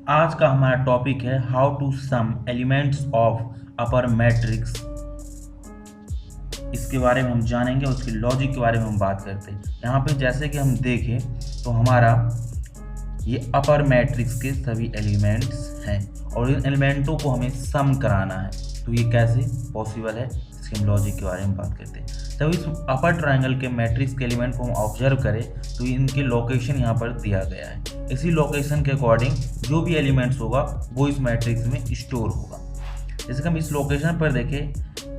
आज का हमारा टॉपिक है how to sum elements of upper matrix. इसके बारे में हम जानेंगे, उसके लॉजिक के बारे में हम बात करते हैं। यहाँ पे जैसे कि हम देखें तो हमारा ये अपर मैट्रिक्स के सभी एलिमेंट्स हैं और इन एलिमेंटों को हमें सम कराना है। तो ये कैसे पॉसिबल है, इसके हम लॉजिक के बारे में बात करते हैं। जब इस अपर ट्रायंगल के मैट्रिक्स के एलिमेंट को हम ऑब्जर्व करें तो इनके लोकेशन यहाँ पर दिया गया है। इसी लोकेशन के अकॉर्डिंग जो भी एलिमेंट्स होगा वो इस मैट्रिक्स में स्टोर होगा। जैसे कि हम इस लोकेशन पर देखें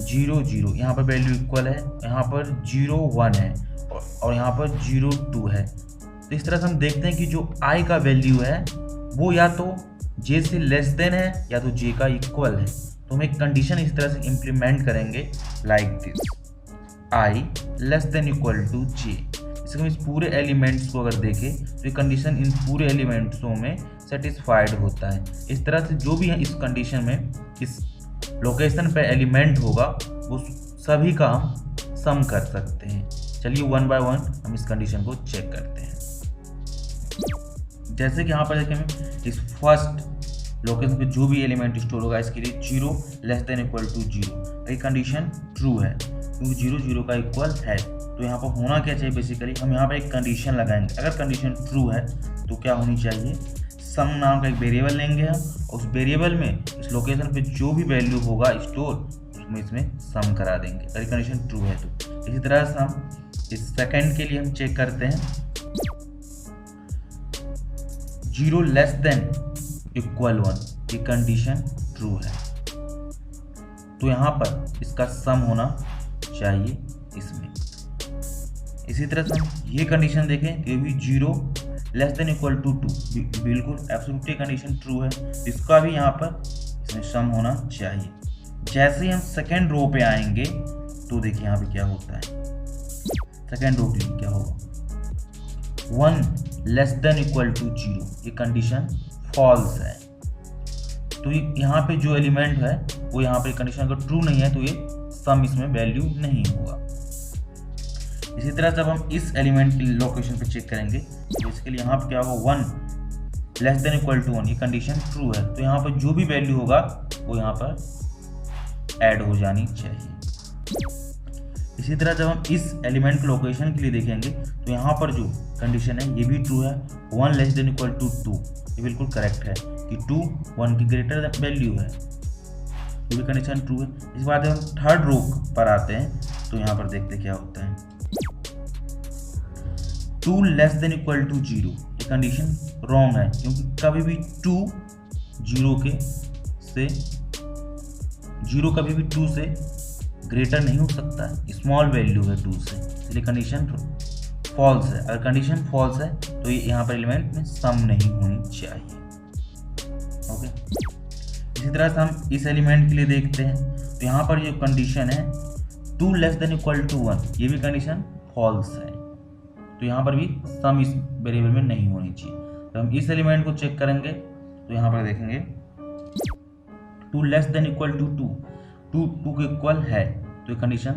0 0, यहाँ पर वैल्यू इक्वल है, यहाँ पर 0 1 है और यहाँ पर 0 2 है। तो इस तरह से हम देखते हैं कि जो i का वैल्यू है वो या तो j से लेस देन है या तो j का इक्वल है। तो हम एक कंडीशन इस तरह से इम्प्लीमेंट करेंगे like this, i less than equal to j। इसमें इस पूरे एलिमेंट्स को अगर देखें तो ये कंडीशन इन पूरे एलिमेंट्सों में सेटिस्फाइड होता है। इस तरह से जो भी है इस कंडीशन में इस लोकेशन पे एलिमेंट होगा वो सभी का हम सम कर सकते हैं। चलिए वन बाय वन हम इस कंडीशन को चेक करते हैं। जैसे कि यहाँ पर देखें इस फर्स्ट लोकेशन पे जो भी एलिमेंट स्टोर होगा इसके लिए 0 लेस देन इक्वल टू 0, ये कंडीशन ट्रू है क्योंकि 0 0 का इक्वल है। तो यहाँ पर होना क्या चाहिए, बेसिकली हम यहाँ पर एक कंडीशन लगाएंगे। अगर कंडीशन ट्रू है तो क्या होनी चाहिए, सम नाम का एक वेरिएबल लेंगे हम, उस वेरिएबल में इस लोकेशन पे जो भी वैल्यू होगा स्टोर उसमें इसमें सम करा देंगे अगर कंडीशन ट्रू है तो। इसी तरह से हम इस सेकंड के लिए हम चेक करते हैं 0 लेस देन इक्वल 1, ये कंडीशन ट्रू है तो यहाँ पर इसका सम होना चाहिए इसमें। इसी तरह से हम ये कंडीशन देखें कि भी 0 लेस देन इक्वल टू 2, बिल्कुल एब्सोल्युटली कंडीशन ट्रू है, इसका भी यहाँ पर इसमें सम होना चाहिए। जैसे ही हम सेकेंड रो पे आएंगे तो देखिए यहाँ पे क्या होता है, सेकेंड रो के लिए क्या होगा 1 लेस देन इक्वल टू 0, ये कंडीशन फॉल्स है। तो यहाँ पे जो एलिमेंट है वो यहाँ पे कंडीशन अगर ट्रू नहीं है तो ये सम इसमें वैल्यू नहीं होगा। इसी तरह जब हम इस एलिमेंट की लोकेशन पे चेक करेंगे तो इसके लिए यहाँ पे क्या होगा 1 लेस देन इक्वल टू 1, ये कंडीशन ट्रू है तो यहाँ पर जो भी वैल्यू होगा वो यहाँ पर ऐड हो जानी चाहिए। इसी तरह जब हम इस एलिमेंट की लोकेशन के लिए देखेंगे तो यहाँ पर जो कंडीशन है ये भी ट्रू है, 1 लेस देन इक्वल टू 2, ये बिल्कुल करेक्ट है कि 2 1 की ग्रेटर वैल्यू है, ये भी कंडीशन ट्रू है। इस बाद हम थर्ड रो पर आते हैं तो यहाँ पर देखते क्या होता है 2 लेस देन इक्वल टू 0, ये कंडीशन रॉन्ग है क्योंकि कभी भी 2 0 कभी भी 2 से ग्रेटर नहीं हो सकता है, स्मॉल वैल्यू है 2 से, इसलिए कंडीशन फॉल्स है। अगर कंडीशन फॉल्स है तो ये यहाँ पर एलिमेंट में सम नहीं होनी चाहिए। ओके, इसी तरह से हम इस एलिमेंट के लिए देखते हैं तो यहाँ पर जो कंडीशन है 2 लेस देन इक्वल टू 1, ये भी कंडीशन फॉल्स है तो यहाँ पर भी सम इस वेरिएबल में नहीं होनी चाहिए। तो हम इस एलिमेंट को चेक करेंगे तो यहाँ पर देखेंगे 2 लेस देन इक्वल टू 2 के इक्वल है तो ये कंडीशन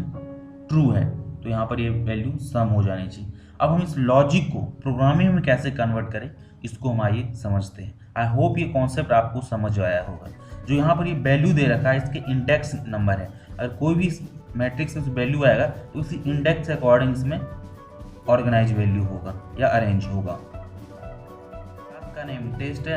ट्रू है तो यहाँ पर ये वैल्यू सम हो जानी चाहिए। अब हम इस लॉजिक को प्रोग्रामिंग में कैसे कन्वर्ट करें इसको हम आइए समझते हैं। आई होप ये कॉन्सेप्ट आपको समझ आया होगा। जो यहाँ पर ये वैल्यू दे रखा है इसके इंडेक्स नंबर है, अगर कोई भी मैट्रिक्स में वैल्यू आएगा तो उसी इंडेक्स के अकॉर्डिंग इसमें ऑर्गेनाइज वैल्यू होगा या अरेंज होगा। का नेम टेस्ट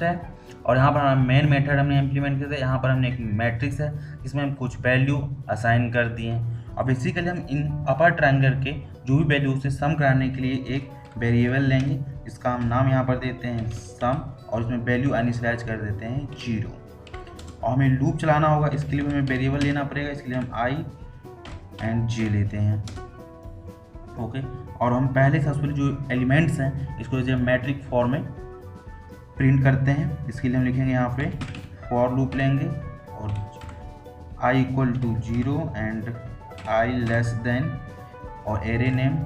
है और यहाँ पर हमारा मेन मेथड हमने इम्प्लीमेंट किया था। यहाँ पर हमने एक मैट्रिक्स है जिसमें हम कुछ वैल्यू असाइन कर दिए हैं और बेसिकली हम इन अपर ट्रायंगल के जो भी वैल्यू उसे सम कराने के लिए एक वेरिएबल लेंगे, इसका हम नाम यहाँ पर देते हैं सम और इसमें वैल्यू इनिशियलाइज कर देते हैं 0 और हमें लूप चलाना होगा। इसके लिए हमें वेरिएबल लेना पड़ेगा, इसके लिए हम i एंड j लेते हैं। ओके, और हम पहले सक्सेसफुली जो एलिमेंट्स हैं इसको जैसे मैट्रिक फॉर्म में प्रिंट करते हैं। इसके लिए हम लिखेंगे यहाँ पे फॉर लूप लेंगे और i equal to 0 and i less than और एरे नेम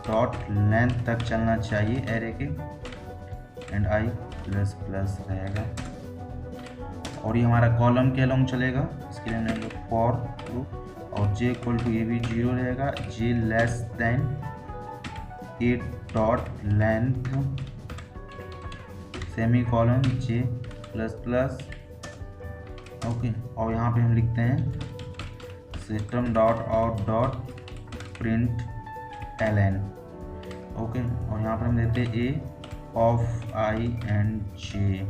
डॉट लेंथ तक चलना चाहिए एरे के एंड i प्लस प्लस रहेगा और ये हमारा कॉलम के अलोंग चलेगा। इसके लिए हम फॉर लूप और j इक्वल टू ये भी 0 रहेगा, j less than 8 dot length semi colon J plus plus, okay. और यहाँ पे हम लिखते हैं system dot out dot print ln, okay. और यहाँ पर हम देते हैं ए ऑफ आई एंड जे,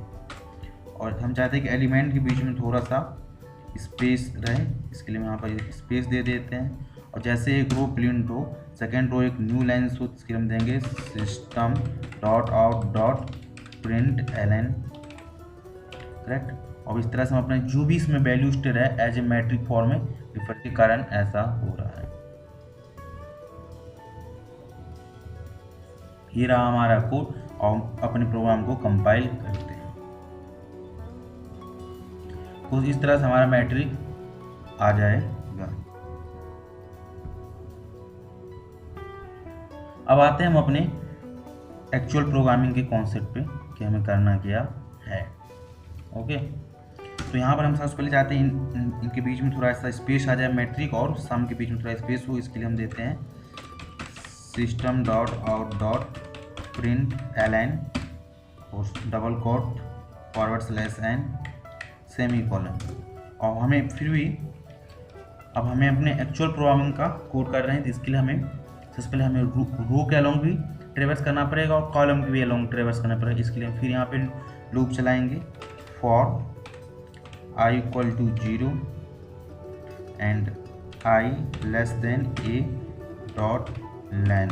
और हम चाहते हैं कि एलिमेंट के बीच में थोड़ा सा स्पेस रहे, इसके लिए हम यहाँ पर स्पेस दे देते हैं। और जैसे एक रो प्रिंट हो, सेकेंड रो एक न्यू लाइन हो, इसके लिए हम देंगे system dot out dot print ln, correct. और इस तरह से हम अपने जो भी इसमें वैल्यू स्टेट है एज ए मैट्रिक फॉर्म में रिफर के कारण ऐसा हो रहा है। ये रहा हमारा कोड, और अपने प्रोग्राम को कंपाइल करते हैं। तो इस तरह से हमारा मैट्रिक आ जाएगा। अब आते हैं हम अपने एक्चुअल प्रोग्रामिंग के कॉन्सेप्ट पे कि हमें करना क्या है, ओके। तो यहाँ पर हम सबसे पहले चाहते हैं इनके बीच में थोड़ा सा स्पेस आ जाए, मैट्रिक और सम के बीच में थोड़ा स्पेस हो, इसके लिए हम देते हैं system dot out dot print ln और double quote forward slash n semicolon. और हमें फिर भी अब हमें अपने एक्चुअल प्रोग्रामिंग का कोड कर रहे हैं, तो इसके लिए हमें सबसे पहले हमें रो के अलोंग भी ट्रेवर्स करना पड़ेगा और कॉलम के भी अलोंग ट्रेवर्स करना पड़ेगा। इसके लिए हम फिर यहाँ पे लूप चलाएंगे for i equal to 0 and i less than a dot length,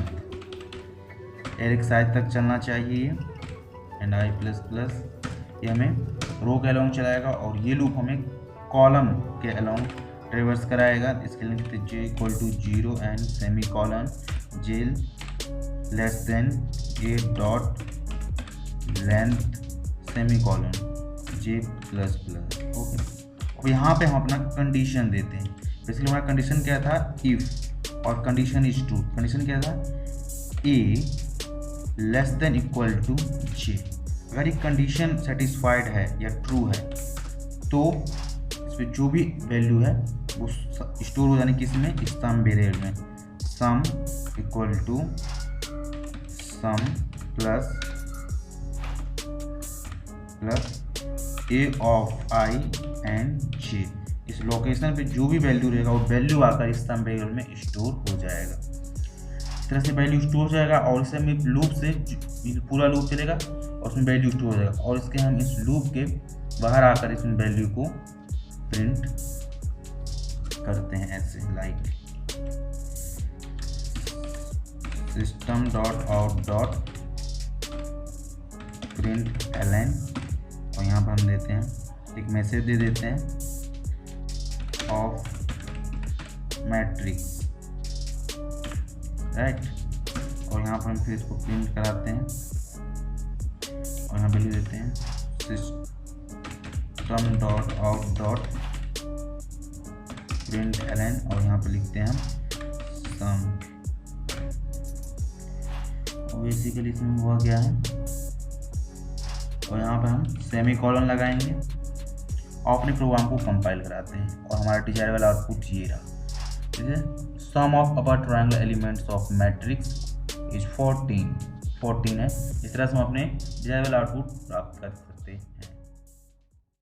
एक साइड तक चलना चाहिए एंड i प्लस प्लस, ये हमें रो के अलोंग चलाएगा। और ये लूप हमें कॉलम के अलोंग ट्रेवर्स कराएगा, इसके लिए लिखते j equal to 0 and semicolon j less than a dot length semi colon j plus plus, okay. अब यहाँ पे हम अपना कंडीशन देते हैं। बेसिकली हमारा कंडीशन क्या था, इफ, और कंडीशन इज ट्रू। कंडीशन क्या था, a less than equal to j। अगर ये कंडीशन सेटिस्फाइड है या ट्रू है तो इसमें जो भी वैल्यू है वो स्टोर हो जाने किस में, सम वेरिएबल में। Sum equal to sum plus A of I and J, इस लोकेशन पे जो भी वैल्यू रहेगा वो वैल्यू आकर इस सम वेरिएबल में स्टोर हो जाएगा। इस तरह से वैल्यू स्टोर हो जाएगा और इसे हम लूप से पूरा लूप चलेगा और उसमें वैल्यू स्टोर हो जाएगा, और इसके हम इस लूप के बाहर आकर इसमें वैल्यू को प्रिंट करते हैं ऐसे, like system dot out dot print ln, और यहाँ पर हम देते हैं एक मैसेज दे देते हैं ऑफ मैट्रिक्स, राइट। और यहाँ पर हम फिर इसको प्रिंट कराते हैं और यहाँ वैल्यू देते हैं system dot out dot print ln, और यहाँ पर लिखते हैं हम सम। और बेसिकली इसमें हुआ क्या है, और यहाँ पर हम सेमी कॉलन लगाएंगे और अपने प्रोग्राम को कंपाइल कराते हैं, और हमारा डिजायरेबल आउटपुट ये रहा, ठीक है। Sum of upper triangle elements of matrix is 14 है। इस तरह से हम अपने डिजायरेबल आउटपुट प्राप्त करते हैं।